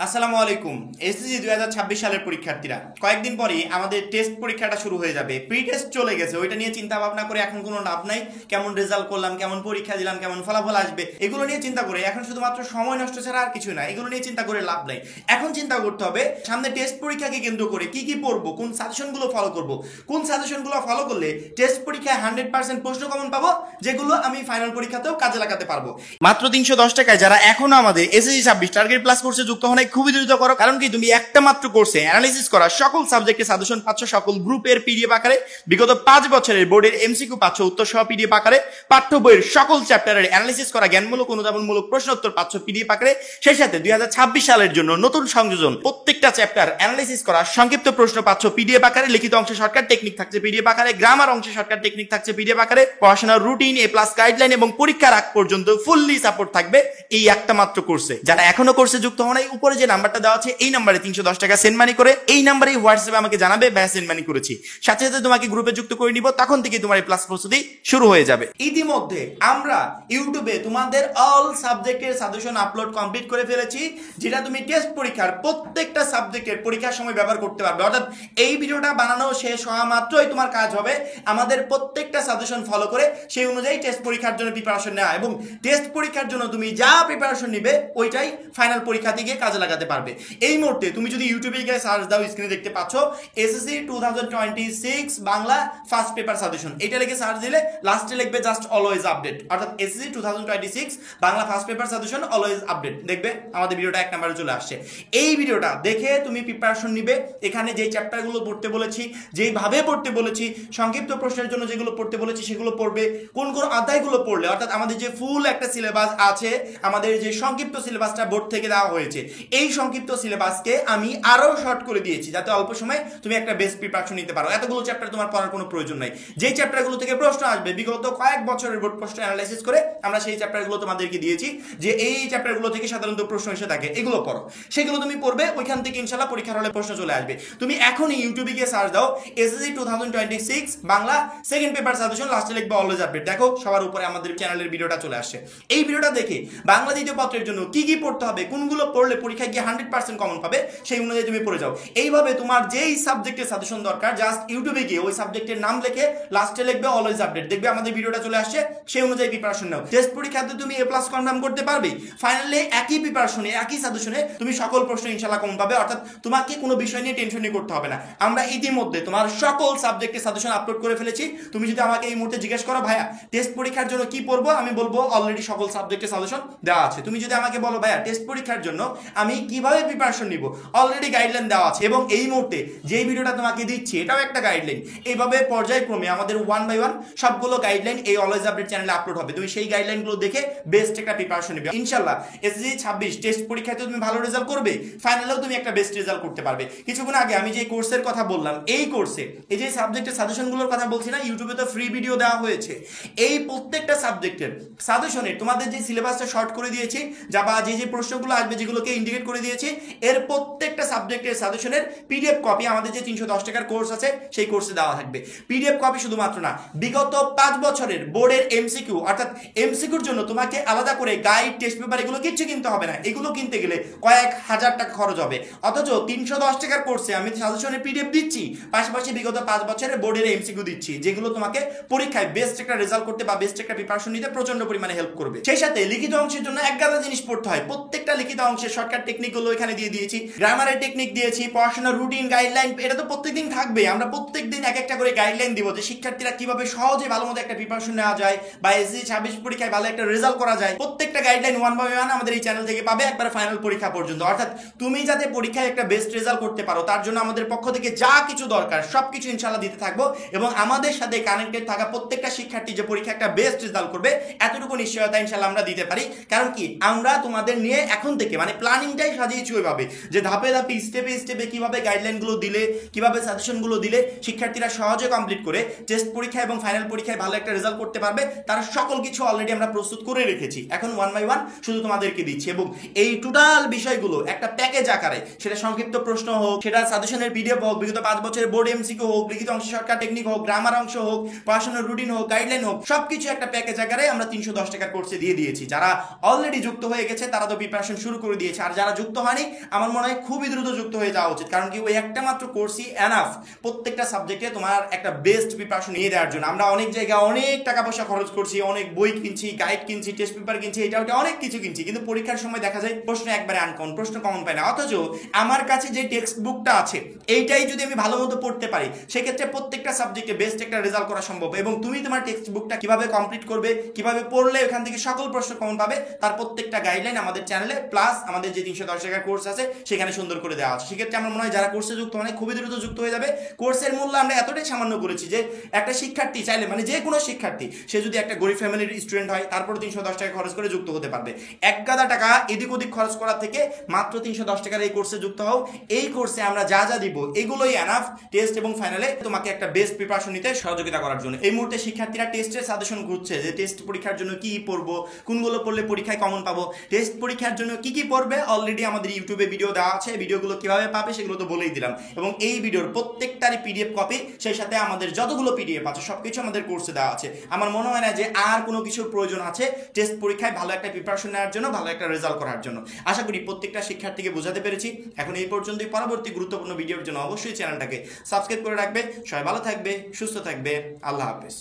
আসসালামু আলাইকুম। এসএসসি 2026 সালের পরীক্ষার্থীরা, কয়েকদিন পরেই আমাদের টেস্ট পরীক্ষাটা শুরু হয়ে যাবে। প্রি টেস্ট চলে গেছে, ওইটা নিয়ে চিন্তা ভাবনা করে এখন কোনো লাভ নাই। কেমন রেজাল্ট করলাম, কেমন পরীক্ষা দিলাম, কেমন ফলাফল আসবে, এগুলো নিয়ে চিন্তা করে এখন শুধুমাত্র সময় নষ্ট ছাড়া আর কিছু না। এগুলো নিয়ে চিন্তা করে লাভ নাই। এখন চিন্তা করতে হবে সামনে টেস্ট পরীক্ষাকে কেন্দ্র করে কি কি পড়বো, কোন সাজেশনগুলো ফলো করব, কোন সাজেশনগুলো ফলো করলে টেস্ট পরীক্ষায় 100% প্রশ্ন কমন পাবো, যেগুলো আমি ফাইনাল পরীক্ষাতেও কাজে লাগাতে পারবো। মাত্র 310 টাকায় যারা এখনো আমাদের এসএসসি 26 টার্গেট প্লাস কোর্সে যুক্ত হন, খুবই দ্রুত করো। কারণ কি, তুমি একটা মাত্র কোর্সে অ্যানালিসিস করা সকল সাবজেক্টের সাজেশন পাচ্ছ, সকল গ্রুপের পিডিএফ আকারে, বিগত 5 বছরের বোর্ডের এমসিকিউ পাচ্ছ উত্তর সহ পিডিএফ আকারে, পাঠ্য বইয়ের সকল চ্যাপ্টারের অ্যানালিসিস করা জ্ঞানমূলক অনুধাবনমূলক প্রশ্ন উত্তর পাচ্ছ পিডিএফ আকারে। সেই সাথে 2026 সালের জন্য নতুন সংযোজন প্রত্যেকটা চ্যাপ্টার অ্যানালিসিস করা সংক্ষিপ্ত প্রশ্ন পাচ্ছ পিডিএফ আকারে, লিখিত অংশে শর্টকাট টেকনিক থাকছে পিডিএফ আকারে, গ্রামার অংশে শর্টকাট টেকনিক থাকছে পিডিএফ আকারে, পড়াশোনার রুটিন, এ প্লাস গাইডলাইন এবং পরীক্ষার আগ পর্যন্ত ফুললি সাপোর্ট থাকবে এই একটা মাত্র কোর্সে। যারা এখনো কোর্সে যুক্ত হন, উপরে যে নাম্বারটা দেওয়া আছে এই নাম্বারে 310 টাকা সেন্ড মানি করে এই নাম্বারে হোয়াটসঅ্যাপে আমাকে জানাবে ভাই সেন্ড মানি করেছি, সাথে সাথে তোমাকে গ্রুপে যুক্ত করে নিব। তখন থেকে তোমার এই প্লাস প্রস্তুতি শুরু হয়ে যাবে। ইতিমধ্যে আমরা ইউটিউবে তোমাদের অল সাবজেক্টের সাজেশন আপলোড কমপ্লিট করে ফেলেছি, যেটা তুমি টেস্ট পরীক্ষার প্রত্যেকটা সাবজেক্টের পরীক্ষার সময় ব্যবহার করতে পারবে। অর্থাৎ এই ভিডিওটা বানানো শেষ হওয়া মাত্রই তোমার কাজ হবে আমাদের প্রত্যেকটা সাজেশন ফলো করে সেই অনুযায়ী টেস্ট পরীক্ষার জন্য প্রিপারেশন নেওয়া, এবং টেস্ট পরীক্ষার জন্য তুমি যা প্রিপারেশন নিবে ওইটাই ফাইনাল পরীক্ষাতে গিয়ে কাজে লাগাতে পারবে। এই মুহূর্তে তুমি যদি ইউটিউবে গিয়ে সার্চ দাও, স্ক্রিনে দেখতে পাচ্ছ SSC 2026 Bangla first paper suggestion, এটা লিখে সার্চ দিলে লাস্টে লিখবে জাস্ট অলওয়েজ আপডেট, অর্থাৎ SSC 2026 Bangla first paper suggestion always update, দেখবে আমাদের ভিডিওটা এক নম্বরে চলে আসছে। এই ভিডিওটা দেখে তুমি প্রিপারেশন নিবে। এখানে যে চ্যাপ্টারগুলো পড়তে বলেছি, যেইভাবে পড়তে বলেছি, সংক্ষিপ্ত প্রশ্নের জন্য যেগুলো পড়তে বলেছি সেগুলো পড়বে। কোন কোন অধ্যায়গুলো পড়লে, অর্থাৎ আমাদের যে ফুল একটা সিলেবাস আছে, আমাদের যে সংক্ষিপ্ত সিলেবাসটা বোর্ড থেকে দেওয়া হয়েছে, এই সংক্ষিপ্ত সিলেবাসকে আমি আরো শর্ট করে দিয়েছি যাতে অল্প সময় তুমি একটা বেস্ট প্রিপারেশন নিতে পারো। এতগুলো চ্যাপ্টার তোমার পড়ার কোনো প্রয়োজন নাই। যেই চ্যাপ্টারগুলো থেকে প্রশ্ন আসবে বিগত কয়েক বছরের বোর্ড প্রশ্ন অ্যানালাইসিস করে আমরা সেই চ্যাপ্টারগুলো তোমাদেরকে দিয়েছি, যে এই চ্যাপ্টারগুলো থেকে সাধারণত প্রশ্ন এসে থাকে, এগুলো পড়ো, সেগুলো তুমি পড়বে। ওইখান থেকে ইনশাআল্লাহ পরীক্ষার হলে প্রশ্ন চলে আসবে। তুমি এখনই ইউটিউবে গিয়ে সার্চ দাও SSC 2026 Bangla second paper suggestion, লাস্টে লিখবে অলওয়েজ আপডেট। দেখো সবার উপরে আমাদের চ্যানেলের ভিডিওটা চলে আসছে। এই ভিডিওটা দেখে বাংলা দ্বিতীয় পত্রের জন্য কি কি পড়তে হবে, কোনগুলো পড়লে পরীক্ষায় গিয়ে 100% কমন পাবে, সেই অনুযায়ী তুমি পড়ে যাও। এইভাবে তোমার যেই সাবজেক্টের সাজেশন দরকার, জাস্ট ইউটিউবে গিয়ে ওই সাবজেক্টের নাম লিখে লাস্টে লিখবে অলওয়েজ আপডেট, দেখবে আমাদের ভিডিওটা চলে আসছে, সেই অনুযায়ী প্রিপারেশন নাও। টেস্ট পরীক্ষাতে তুমি এ প্লাস কনফার্ম করতে পারবে। ফাইনালি একই প্রিপারেশনে, একই সাজেশনে তুমি সকল প্রশ্ন ইনশাআল্লাহ কমন পাবে, অর্থাৎ তোমাকে কোনো বিষয় নিয়ে টেনশন নিয়ে করতে হবে না। আমরা ইতিমধ্যে তোমার সকল সাবজেক্টের সাজেশন আপলোড করে ফেলেছি। তুমি যদি আমাকে এই মুহূর্তে জিজ্ঞেস করো ভাইয়া টেস্ট পরীক্ষার জন্য কি পড়বো, আমি বলবো অলরেডি সকল সাবজেক্টের সাজেশন দেওয়া আছে। তুমি যদি আমাকে বলো ভাইয়া টেস্ট পরীক্ষার জন্য আমি কিভাবে প্রিপারেশন নিব, অলরেডি গাইডলাইন দেওয়া আছে, এবং এই মুহূর্তে যেই ভিডিওটা তোমাকে দিচ্ছি এটাও একটা গাইডলাইন। এইভাবে পর্যায়ক্রমে আমাদের 1 বাই 1 সবগুলো গাইডলাইন এই অলওয়েজ আপডেট চ্যানেলে আপলোড হবে। তুমি সেই গাইডলাইনগুলো দেখে বেস্ট একটা প্রিপারেশন নিবে। ইনশাআল্লাহ এসএসসি 26 টেস্ট পরীক্ষাতে তুমি ভালো রেজাল্ট করবে, ফাইনালেও তুমি একটা বেস্ট রেজাল্ট করতে পারবে। কিছুক্ষণ আগে আমি যে কোর্সের কথা বললাম, এই কোর্সে এই যে সাবজেক্টের সাজেশনগুলোর কথা বলছি না, ইউটিউবে তো ফ্রি ভিডিও দেওয়া হয়েছে। এই প্রত্যেকটা সাবজেক্টের সাজেশনে তোমাদের যে সিলেবাসটা শর্ট করে দিয়েছি, যা বা যে যে প্রশ্নগুলো আসবে যেগুলোকে ইন্ডিকেট করে দিয়েছি, এর প্রত্যেকটা সাবজেক্টের সাজেশনের পিডিএফ কপি আমাদের যে 310 টাকার কোর্স আছে সেই কোর্সে দেওয়া থাকবে। পিডিএফ কপি শুধুমাত্র না, বিগত 5 বছরের বোর্ডের এমসিকিউ, অর্থাৎ এমসিকিউর জন্য তোমাকে আলাদা করে গাইড, টেস্ট পেপার এগুলো কিচ্ছু কিনতে হবে না। এগুলো কিনতে গেলে কয়েক হাজার টাকা খরচ হবে, অথচ 310 টাকার কোর্সে আমি সাজেশনের পিডিএফ দিচ্ছি, পাশাপাশি বিগত 5 বছরের বোর্ডের এমসিকিউ দিচ্ছি, যেগুলো তোমাকে পরীক্ষায় বেস্ট একটা রেজাল্ট করতে বা বেস্ট একটা প্রিপারেশন নিতে প্রচন্ড পরিমাণে হেল্প করবে। সেই সাথে লিখিত অংশের জন্য এক গাদা জিনিস পড়তে হয়। প্রত্যেকটা লিখিত অংশের শর্টকাট টেকনিকগুলো এখানে দিয়ে দিয়েছি, গ্রামারের টেকনিক দিয়েছি, পড়াশোনার রুটিন, গাইডলাইন, এটা তো প্রত্যেকদিন থাকবে। আমরা প্রত্যেকদিন এক একটা করে গাইডলাইন দিব যে শিক্ষার্থীরা কিভাবে সহজে ভালো মতো একটা প্রিপারেশন নেওয়া যায় বা এসএসসি 26 পরীক্ষায় ভালো একটা রেজাল্ট করা যায়। প্রত্যেকটা গাইডলাইন 1 বাই 1 আমাদের এই চ্যানেল থেকে পাবে, একবার ফাইনাল পরীক্ষা পর্যন্ত। অর্থাৎ তুমি যাতে পরীক্ষায় একটা বেস্ট রেজাল্ট করতে পারো, তার জন্য আমাদের পক্ষ থেকে যা কিছু দরকার সবকিছু ইনশাআল্লাহ দিতে থাকবো, এবং আমাদের সাথে কানেক্টেড থাকা প্রত্যেকটা শিক্ষার্থী যে পরীক্ষা একটা বেস্ট রেজাল্ট করবে এতটুকু নিশ্চয়তা ইনশাআল্লাহ আমরা দিতে পারি। কারণ কি, আমরা তোমাদের নিয়ে এখন থেকে মানে প্ল্যানিংটাই সাজিয়েছি ওইভাবে, যে ধাপে ধাপে স্টেপে স্টেপে কিভাবে গাইডলাইনগুলো দিলে, কিভাবে সাজেশনগুলো দিলে শিক্ষার্থীরা সহজে কমপ্লিট করে টেস্ট পরীক্ষা এবং ফাইনাল পরীক্ষায় ভালো একটা রেজাল্ট করতে পারবে, তার সকল কিছু অলরেডি আমরা প্রস্তুত করে রেখেছি। এখন 1 বাই 1 শুধু তোমাদেরকে দিচ্ছি, এবং এই টোটাল বিষয়গুলো একটা প্যাকেজ আকারে, সেটা সংক্ষিপ্ত প্রশ্ন হোক, সেটা সাজেশনের পিডিএফ হোক, বিগত 5 বছরের বোর্ড এমসিকিউ হোক, লিখিত অংশ শর্টকাট টেকনিক হোক, গ্রামার অংশ হোক, পড়াশোনার রুটিন হোক, গাইডলাইন হোক, সবকিছু একটা প্যাকেজ আকারে আমরা 310 টাকার কোর্সে দিয়ে দিয়েছি। যারা অলরেডি যুক্ত হয়ে গেছে তারা তো প্রিপারেশন শুরু করে দিয়েছে, আর যারা যারা যুক্ত হয়নি আমার মনে হয় খুবই দ্রুত যুক্ত হয়ে যাওয়া উচিত, কারণ কি ওই একটা মাত্র কোর্সই এনাফ প্রত্যেকটা সাবজেক্টে তোমার একটা বেস্ট প্রিপারেশন নিয়ে দেওয়ার জন্য। আমরা অনেক জায়গায় অনেক টাকা পয়সা খরচ করছি, অনেক বই কিনছি, গাইড কিনছি, টেস্ট পেপার কিনছি, এটা ওটা অনেক কিছু কিনছি, কিন্তু পরীক্ষার সময় দেখা যায় প্রশ্ন একবারে আনকমন, প্রশ্ন কমন পায় না। অথচ আমার কাছে যে টেক্সট বুকটা আছে এইটাই যদি আমি ভালো মতো পড়তে পারি সেক্ষেত্রে প্রত্যেকটা সাবজেক্টে বেস্ট একটা রেজাল্ট করা সম্ভব। এবং তুমি তোমার টেক্সট বুকটা কিভাবে কমপ্লিট করবে, কিভাবে পড়লে এখান থেকে সকল প্রশ্ন কমন পাবে, তার প্রত্যেকটা গাইডলাইন আমাদের চ্যানেলে প্লাস আমাদের যে 310 টাকার কোর্স আছে সেখানে সুন্দর করে দেওয়া আছে। সেক্ষেত্রে আমার মনে হয় যারা কোর্সে যুক্ত মানে খুবই দ্রুত যুক্ত হয়ে যাবে। কোর্সের মূল্য আমরা এতটাই সামান্য করেছি যে একটা শিক্ষার্থী চাইলে, মানে যে কোনো শিক্ষার্থী, সে যদি একটা গরিব ফ্যামিলির স্টুডেন্ট হয় তারপর 310 টাকা খরচ করে যুক্ত হতে পারবে। এক গাদা টাকা এদিক ওদিক খরচ করার থেকে মাত্র 310 টাকার এই কোর্সে যুক্ত হও। এই কোর্সে আমরা যা যা দিব এগুলোই এনাফ টেস্ট এবং ফাইনালে তোমাকে একটা বেস্ট প্রিপারেশন নিতে সহযোগিতা করার জন্য। এই মুহূর্তে শিক্ষার্থীরা টেস্টের সাজেশন ঘুরছে যে টেস্ট পরীক্ষার জন্য কি পড়বো, কোনগুলো পড়লে পরীক্ষায় কমন পাবো, টেস্ট পরীক্ষার জন্য কি কি পড়বে অলরেডি আমাদের ইউটিউবে ভিডিও দেওয়া আছে। ভিডিওগুলো কিভাবে পাবে সেগুলো তো বলেই দিলাম, এবং এই ভিডিওর প্রত্যেকটারই পিডিএফ কপি, সেই সাথে আমাদের যতগুলো পিডিএফ আছে সবকিছু আমাদের কোর্সে দেওয়া আছে। আমার মনে হয় না যে আর কোনো কিছুর প্রয়োজন আছে টেস্ট পরীক্ষায় ভালো একটা প্রিপারেশন নেওয়ার জন্য, ভালো একটা রেজাল্ট করার জন্য। আশা করি প্রত্যেকটা শিক্ষার্থীকে বোঝাতে পেরেছি। এখন এই পর্যন্তই, পরবর্তী গুরুত্বপূর্ণ ভিডিওর জন্য অবশ্যই চ্যানেলটাকে সাবস্ক্রাইব করে রাখবে। সবাই ভালো থাকবে, সুস্থ থাকবে, আল্লাহ হাফেজ।